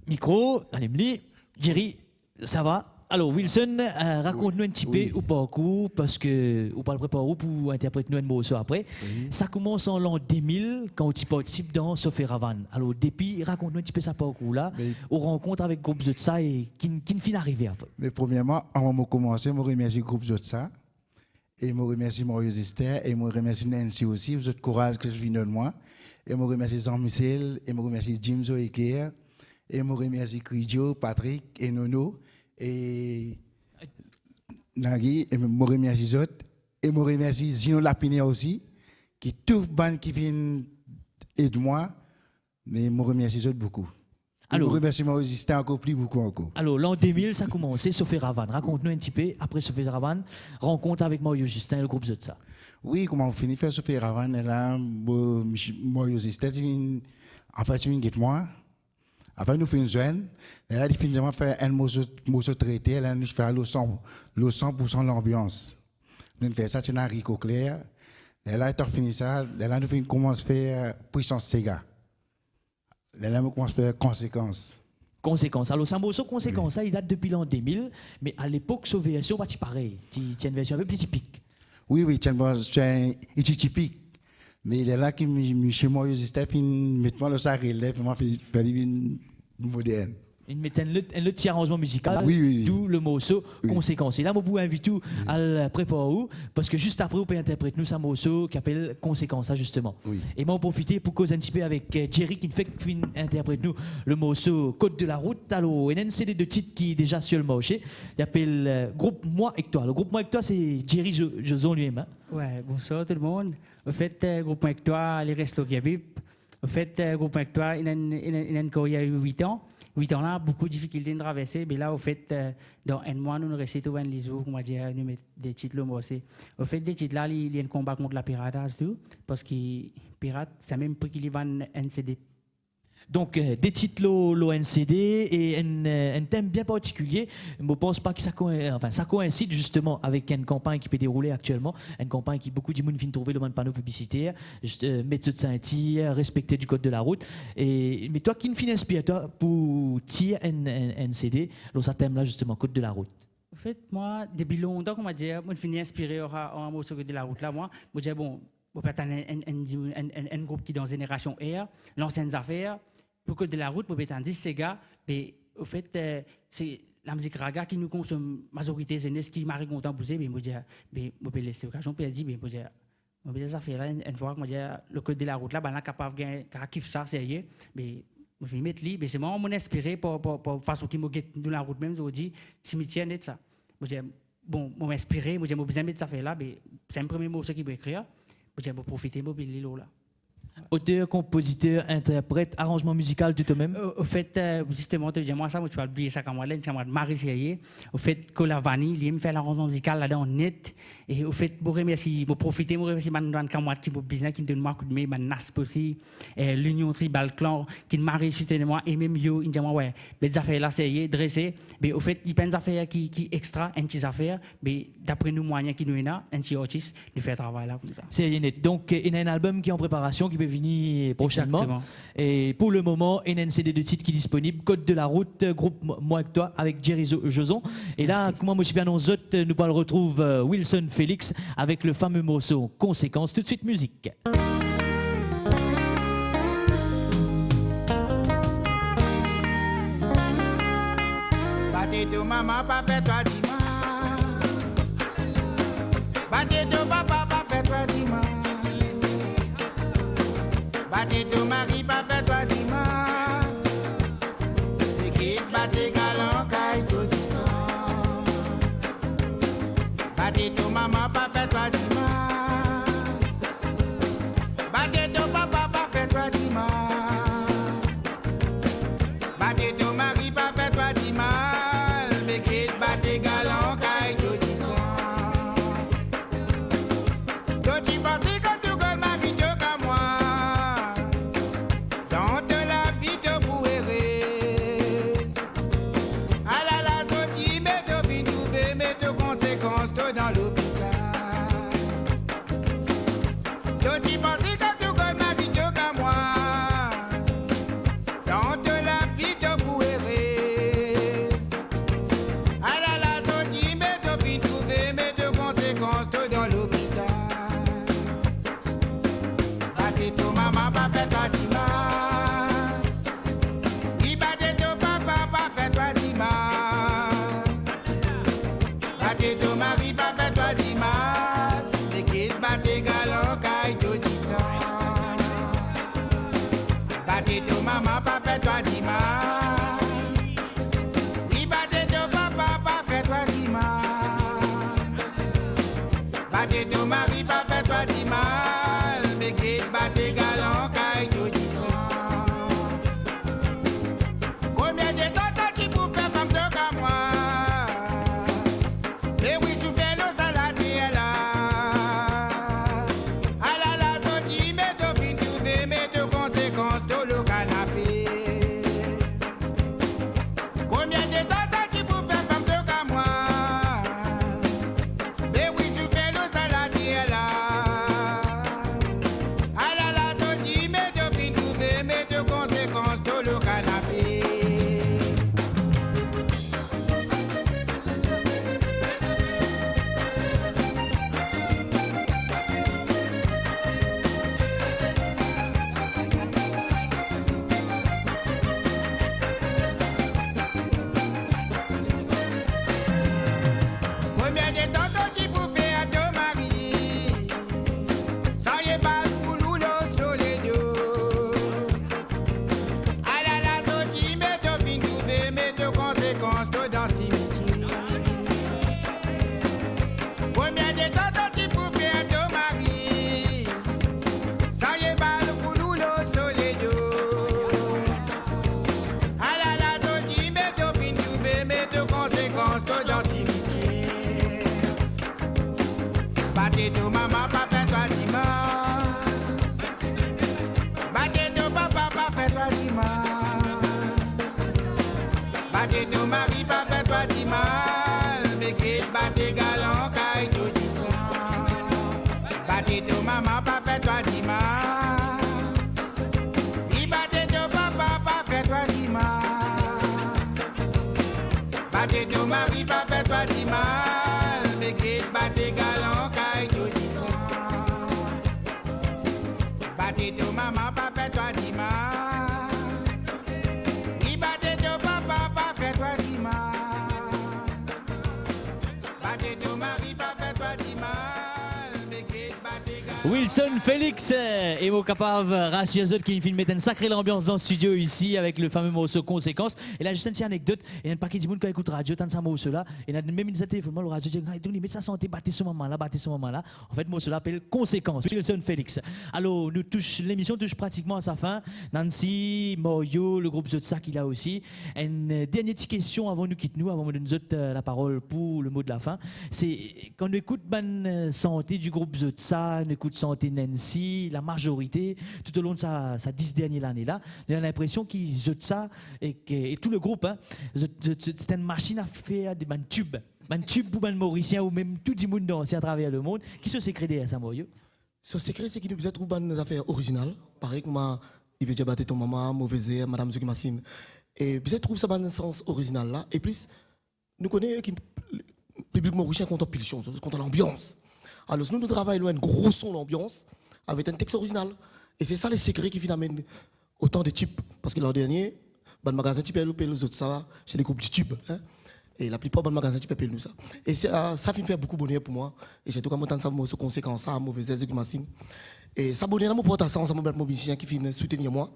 micro, allez-y. Jerry, ça va? Alors, Wilson, raconte-nous un petit peu au parcours, parce que vous parlez préparer pour interpréter nous un morceau après. Oui. Ça commence en l'an 2000, quand tu participes dans Sophie Ravan. Alors, depuis, raconte-nous un petit peu ce parcours-là, aux rencontres avec le groupe Zotsa et qui ne finit arrivé après. Mais premièrement, avant de commencer, je remercie le groupe Zotsa, et je remercie Maurice Esther, et je remercie Nancy aussi, vous êtes courage que je viens de moi, et je remercie Jean-Michel, et je remercie Jim Zoéker, et je remercie Cridio, Patrick et Nono. Et Nagui, et je remercie les autres, et je remercie Zino Lapiné aussi, qui tout ban qui vient aider moi, mais je remercie les autres beaucoup. Alors, je remercie moi aussi, encore plus beaucoup encore. Alors, l'an 2000, ça a commencé, Sophie Ravan. Raconte-nous un petit peu, après Sophie Ravan, rencontre avec Mario Justin et le groupe Zotsa. Oui, comment on finit faire Sophie Ravan, et là, Mario Justin, en fait, il vient moi. Avant nous faisons jeune, là il finalement fait un morceau traité, là nous faisons le 100% l'ambiance. Nous faisons ça c'est un Rico clair. Là il fini ça, là nous commence à faire puissance Sega. Là nous commence à faire conséquences. Conséquences. Alors, ce morceau conséquences, il date depuis l'an 2000, mais à l'époque, sa version pas pareil. C'est une version un peu plus typique. Oui, c'est typique. Mais il est là qui chez moi, il met moi le sac, il fait une moderne. Il met un petit arrangement musical, oui. d'où le morceau Conséquences. Et là, je vous invite à le préparer, parce que juste après, vous pouvez interpréter nous un morceau qui s'appelle Conséquences, justement. Oui. Et moi, profiter pour causer un petit peu avec Jerry qui fait interprète nous le morceau Code de la route. Alors, il y a une CD de titres qui est déjà sur le marché. Il s'appelle Groupe Moi avec toi. Le Groupe Moi avec toi, c'est Jerry Joson lui-même. Hein? Ouais, bonsoir tout le monde. En fait, Groupe Moi avec toi, les restos qui habitent. En fait, Groupe Moi avec toi, il y a une carrière de 8 ans. 8 ans là, beaucoup de difficultés de traverser. Mais là, au fait, dans un mois, nous récitons les jours, on va dire, nous mettons des titres le morceau. Au fait, des titres là, il y a un combat contre la piratage, tout. Parce que pirate, c'est même prix qu'il y a un CD. Donc, des titres l'ONCD et un thème bien particulier. Je ne pense pas que ça coïncide justement avec une campagne qui peut dérouler actuellement. Une campagne qui beaucoup de monde vient trouver le panneau publicitaire, mettre de ceinture, respecter du code de la route. Mais toi, qui nous inspire toi pour tirer un CD, ce thème-là justement, code de la route? En fait, moi, depuis longtemps, on m'a dit, je suis inspiré en morceau de la route là. Moi, je dis, bon, peut-être un groupe qui est dans Génération R, l'ancienne affaire. Pour que de la route, pour être dit, ces gars, mais au fait, c'est la musique raga qui nous consomme, majorité jeunesse qui m'a content pousser, mais moi, je peux laisser l'occasion, puis elle dit, mais moi, je ça fait là, une fois que moi, le code de la route là, ben là, capable de kiffer ça, sérieux, mais je vais mettre lui, mais c'est moi, mon inspiré pour façon qui me guette de la route même, je dis, cimetière net ça. Moi, bon, moi, m'inspirer, moi, j'ai besoin de mettre ça fait là, mais c'est un premier morceau qui peut écrire, moi, j'ai profiter, moi, l'îlot là. Auteur, compositeur, interprète, arrangement musical, tout de même. Au fait, justement, moi, ça, tu vas oublier ça comme moi, là, une Marie Serrier. Au fait, Colavani, il me fait l'arrangement musical là-dedans net. Et au fait, je remercie, je profite, je remercie Manon Kamouat qui est business, qui me donne un coup de main, NASP aussi, l'Union Tribal Clan, qui me marie soutenu moi, et même yo, il me dit, ouais, les affaires là, sérieux, dressées. Mais au fait, il y a des affaires qui extra, une petite affaire, mais d'après nous, moyens qui nous ont, un petit artiste, il fait travail là, comme ça. C'est net. Donc, il y a un album qui est en préparation, qui peut venir prochainement. Exactement. Et pour le moment, il y a un CD de titres qui est disponible, Code de la route, groupe Moi avec toi, avec Jerry Joson. Et là, Merci. comment moi je suis bien dans autres, nous le retrouve Wilson Félix avec le fameux morceau Conséquence. Tout de suite, musique. Bate to maman, pas fait toi dimanche. Bate to papa, pas fait toi dimanche. Bate to mari, pas fait toi dimanche. Équipe bate galant, caille tout disant. Bate to maman, pas fait toi dimanche. Bate to papa, pas fait toi dimanche. Bate to mari, pas fait toi dimanche. Équipe bate galant, caille tout disant. Toi tu penses que tu connais mari de comme moi. Dans l'hôpital. Yo t'y penses que tu connais ma vie comme moi. Dans de la vie de bouérès. À la sortie, mais tu viens trouver mes deux conséquences dans l'hôpital. Bate ton maman, pas fait toi dimanche. Oui, bate ton papa, pas fait toi dimanche. Bate ton mari, pas fait toi dimanche. Mais qu'il bate galant, caille tout disant. Bate ton maman, pas fait toi dimanche. Oui, bate ton papa, pas fait toi dimanche. Bate ton mari, pas fait toi dimanche. Mais qu'il bate galant, caille tout disant. Combien de temps qui pour faire comme toi comme moi? Et oui, tu fais le salade là. À la sortie, mais tu viens trouver mes deux conséquences dans le canapé. Combien de temps qui pour faire comme toi comme moi? Et oui, tu fais le salade là. À la sortie, mais tu viens trouver mes deux conséquences dans le canapé. Combien de temps tu pour faire à ton mari? Ça y est pas pour nous le soleil. À la sortie, mais tu viens trouver mes deux conséquences dans le cimetière. Combien de temps tu pour faire à ton mari? Ça y est pas pour nous le soleil. À la sortie, mais tu viens trouver mes deux conséquences dans le cimetière. Bate to maman, pas fait toi dimanche. Bate to papa, pas fait toi dimanche. Battez ton mari, pas fait toi du mal. Mais qu'il battez galant, caille tout dit ça. Battez ton maman, pas fait toi du mal. Il battez ton papa, pas fait toi du mal. Battez ton mari, pas fait toi du mal. Mais qu'il battez galant, caille tout dit ça. Battez ton maman, pas fait toi du mal. Il battez ton papa, pas fait toi du mal. Battez ton mari, pas fait toi du mal. Mais qu'il battez galant. Wilson Félix et mon capable Ratio qui filme mettre une sacrée ambiance dans le studio ici avec le fameux morceau Conséquences. Et là, juste une petite anecdote. Il y a un paquet de monde qui écoute radio, tant de ça morceau là. Et il y a même une téléphone, le radio dit mais ça santé, battez ce moment là, battez ce moment là. En fait, le morceau l'appelle Conséquences. Wilson Félix. Alors, l'émission touche pratiquement à sa fin. Nancy, Morio, le groupe Zotsa qui l'a aussi. Une dernière petite question avant nous quitter nous, avant de nous donner la parole pour le mot de la fin. C'est quand on écoute santé du groupe Zotsa, on écoute santé Nancy, la majorité, tout au long de sa 10 dernières années là, on a l'impression qu'ils Zotsa et tout le groupe, hein, c'est une machine à faire des tubes pour les Mauriciens ou même tout le monde dansé à travers le monde. Qui se secret derrière ça, Morio? Ce secret, c'est qu'il nous a trouvé des affaires originales. Pareil que moi, il veut dire battre ton maman, mauvaise air, madame Zukimassine. Et puis, je trouve ça dans un sens original là. Et plus, nous connaissons le public mauricien contre pilchon, contre l'ambiance. Alors, nous travaillons un gros son d'ambiance avec un texte original. Et c'est ça le secret qui finalement autant de types. Parce que l'an dernier, le magasin type les autres, ça, c'est des groupes de tubes. Hein? Et la plupart des magasins type nous ça. Et ça fait beaucoup bonheur pour moi. Et j'ai tout comme autant de conséquences, ça, mauvaise aise, machine. Et ça bonheur, moi, porte ça ensemble avec mon musicien qui finit soutenir moi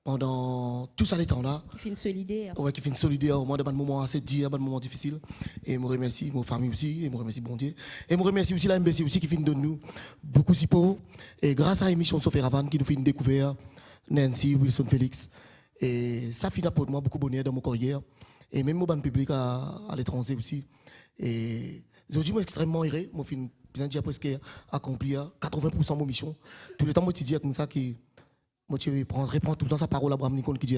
pendant tout ça les temps là. Qui finit solidaire. Ouais, qui finit solidaire au moins de moments assez durs, de moments difficiles. Et je remercie ma famille aussi, et je remercie bon Dieu. Et je remercie aussi la MBC aussi qui finit de nous beaucoup si pour. Et grâce à l'émission Sophie Ravan qui nous fait une découverte, Nancy, Wilson Félix. Et ça finit pour moi beaucoup bonheur dans mon carrière. Et même au ban public à l'étranger aussi. Et aujourd'hui, je suis extrêmement heureux. Je suis bien déjà presque accompli à 80% de mon mission. Tout le temps, je dis comme ça que je reprends tout le temps sa parole à Abraham Nicole qui dit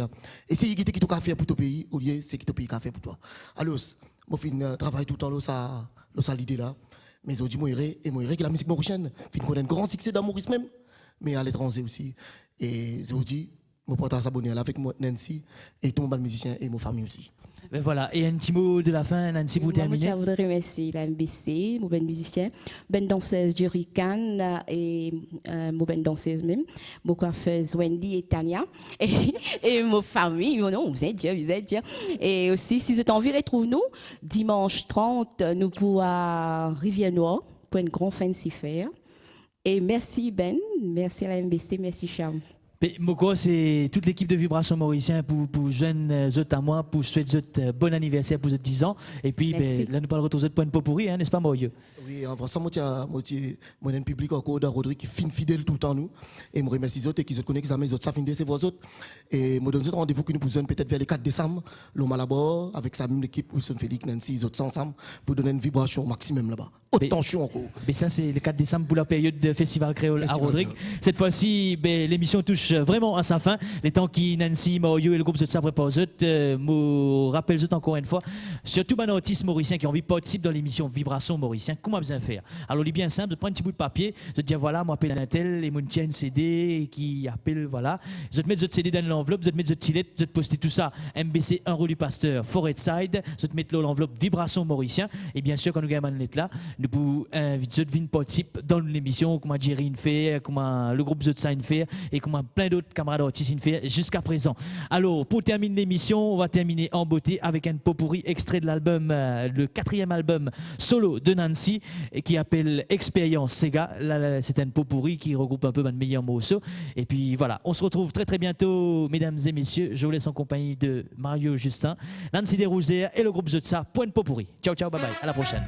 et c'est qui t'a fait pour ton pays, au lieu c'est qui ton pays qui a fait pour toi. Alors, je travaille tout le temps ça l'idée là. Mais aujourd'hui, je suis heureux que la musique mauricienne fait un grand succès dans Maurice même, mais à l'étranger aussi. Et aujourd'hui, je porte à s'abonner avec Nancy et tout mon musicien et ma famille aussi. Ben voilà, et un petit mot de la fin, Nancy, pour terminer. Je voudrais remercier la MBC, mon musicien, ben danseuse Jurican et mon ben danseuse même, mon coiffeuse Wendy et Tania, et mon famille, non, vous êtes Dieu. Et aussi, si vous êtes en vie, retrouvez-nous dimanche 30, nous pour Rivière-Noire, pour une grande fin de s'y faire. Et merci Ben, merci à la MBC, merci Charles. Moko, c'est toute l'équipe de Vibration Mauricien pour jeunes autres à moi, pour souhaiter bon anniversaire pour 10 ans. Et puis, là, nous parlerons de points de pourri, n'est-ce pas, Morio? Oui, en vrai, moi, j'ai un public encore de Rodrigue qui est fidèle tout le temps, nous. Et je remercie les autres et qui se connaissent avec les autres, ça finit, c'est vos autres. Et je donne un rendez-vous que nous pouvons peut-être vers le 4 décembre, le Malabor, avec sa même équipe, Wilson Félix, Nancy, les autres ensemble, pour donner une vibration au maximum là-bas. Haute tension encore. Mais ça, c'est le 4 décembre pour la période de Festival Créole à Rodrigue. Cette fois-ci, l'émission touche vraiment à sa fin. Les temps qui Nancy, Morio et le groupe de ça préparent, me rappelle encore une fois, surtout les artistes mauriciens qui ont envie de participer dans l'émission Vibration Mauricien, comment bien faire? Alors, il est bien simple, de prendre un petit bout de papier, de dire voilà, moi, appelle un tel, et moi, tiens une CD qui appelle, voilà. Je te mets votre CD dans l'enveloppe, je te mets votre tilet, je te poster tout ça, MBC, un rôle du pasteur, Forestside, je te mets l'enveloppe Vibration Mauricien, et bien sûr, quand nous gagnons là, nous pouvons inviter de venir participer dans l'émission, comment Jerry fait, comment le groupe Zotsign fait, et comment plein d'autres camarades artistes fait jusqu'à présent. Alors, pour terminer l'émission, on va terminer en beauté avec un pot-pourri extrait de l'album, le 4e album solo de Nancy, qui appelle Expérience Sega. Là, c'est un pot-pourri qui regroupe un peu mes meilleurs morceaux. Et puis voilà, on se retrouve très très bientôt, mesdames et messieurs. Je vous laisse en compagnie de Mario Justin, Nancy Desrouzières et le groupe Zotsa. Point de pot-pourri. Ciao, ciao, bye bye. À la prochaine.